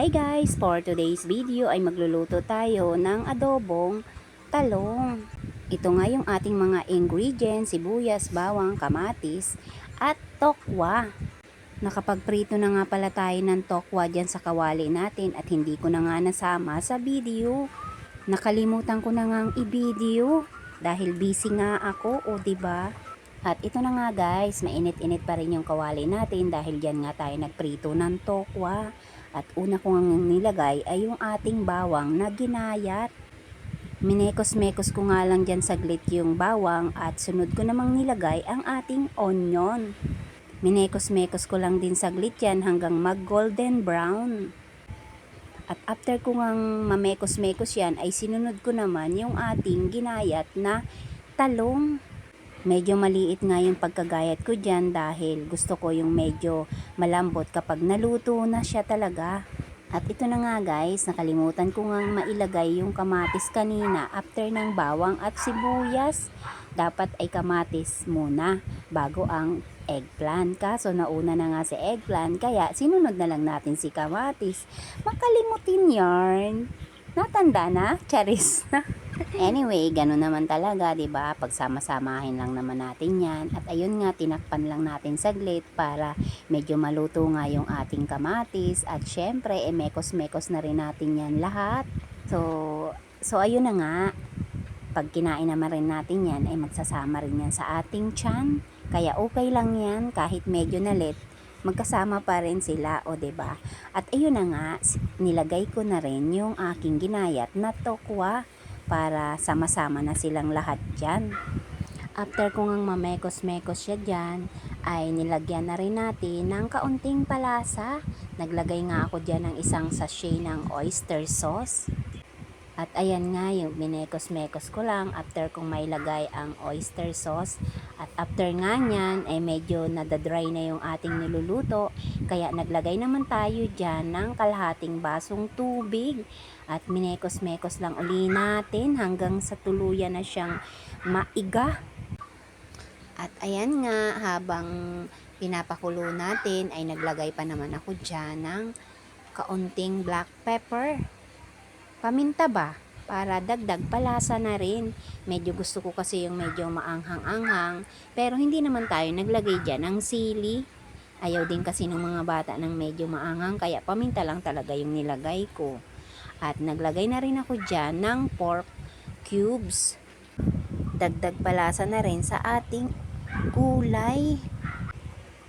Hi guys! For today's video ay magluluto tayo ng adobong talong. Ito nga yung ating mga ingredients, sibuyas, bawang, kamatis, at tokwa. Nakapagprito na nga pala tayo ng tokwa dyan sa kawali natin at hindi ko na nga nasama sa video. Nakalimutan ko na nga i-video dahil busy nga ako, o diba? At ito na nga guys, mainit-init pa rin yung kawali natin dahil dyan nga tayo nagprito ng tokwa. At una ko nga nilagay ay yung ating bawang na ginayat. Minekos-mekos ko nga lang dyan saglit yung bawang at sunod ko namang nilagay ang ating onion. Minekos-mekos ko lang din saglit yan hanggang mag golden brown. At after ko nga mamekos-mekos yan ay sinunod ko naman yung ating ginayat na talong. Medyo maliit nga yung pagkagayat ko dyan dahil gusto ko yung medyo malambot kapag naluto na siya talaga. At ito na nga guys, nakalimutan ko nga mailagay yung kamatis kanina after ng bawang at sibuyas. Dapat ay kamatis muna bago ang eggplant. Kaso nauna na nga si eggplant kaya sinunod na lang natin si kamatis. Makalimutin yarn. Natanda na? Charis na. Anyway, ganun naman talaga, 'di ba? Pagsama-samahin lang naman natin 'yan. At ayun nga, tinakpan lang natin saglit para medyo maluto nga yung ating kamatis at syempre, mekos-mekos na rin natin 'yan lahat. So ayun na nga. Pag kinain naman rin natin 'yan, ay magsasama rin 'yan sa ating tiyan. Kaya okay lang 'yan kahit medyo nalit. Magkasama pa rin sila, o 'di ba? At ayun na nga, nilagay ko na rin yung aking ginayat na tokwa para sama-sama na silang lahat dyan. After ko ngang mamekos-mekos siya dyan, ay nilagyan na rin natin ng kaunting palasa. Naglagay nga ako dyan ng isang sachet ng oyster sauce. At ayan nga, yung minekos-mekos ko lang after kong mailagay ang oyster sauce. At after nga nyan, ay medyo nadadry na yung ating niluluto. Kaya naglagay naman tayo dyan ng kalahating basong tubig. At minekos-mekos lang uli natin hanggang sa tuluyan na siyang maiga. At ayan nga, habang pinapakulo natin, ay naglagay pa naman ako dyan ng kaunting black pepper. Paminta ba? Para dagdag palasa na rin. Medyo gusto ko kasi yung medyo maanghang-anghang. Pero hindi naman tayo naglagay dyan ng sili. Ayaw din kasi ng mga bata ng medyo maanghang. Kaya paminta lang talaga yung nilagay ko. At naglagay na rin ako dyan ng pork cubes. Dagdag palasa na rin sa ating gulay.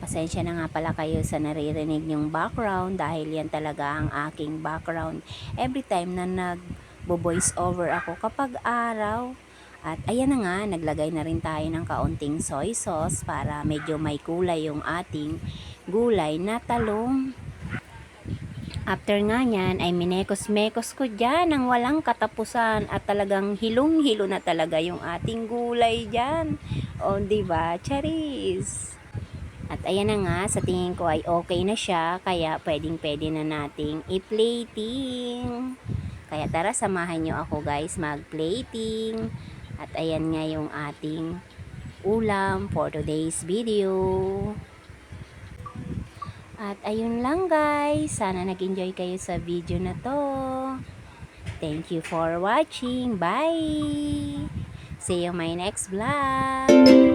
Pasensya na nga pala kayo sa naririnig yung background dahil yan talaga ang aking background every time na nagbo-voice over ako kapag araw. At ayan na nga, naglagay na rin tayo ng kaunting soy sauce para medyo may kulay yung ating gulay na talong. After nga nyan ay minekos-mekos ko dyan ng walang katapusan at talagang hilong-hilo na talaga yung ating gulay dyan. O diba, charis? At ayan na nga, sa tingin ko ay okay na siya, kaya pwedeng-pwede na nating i-plating. Kaya tara, samahan nyo ako guys mag-plating. At ayan nga yung ating ulam for today's video. At ayun lang guys, sana nag-enjoy kayo sa video na to. Thank you for watching. Bye! See you in my next vlog.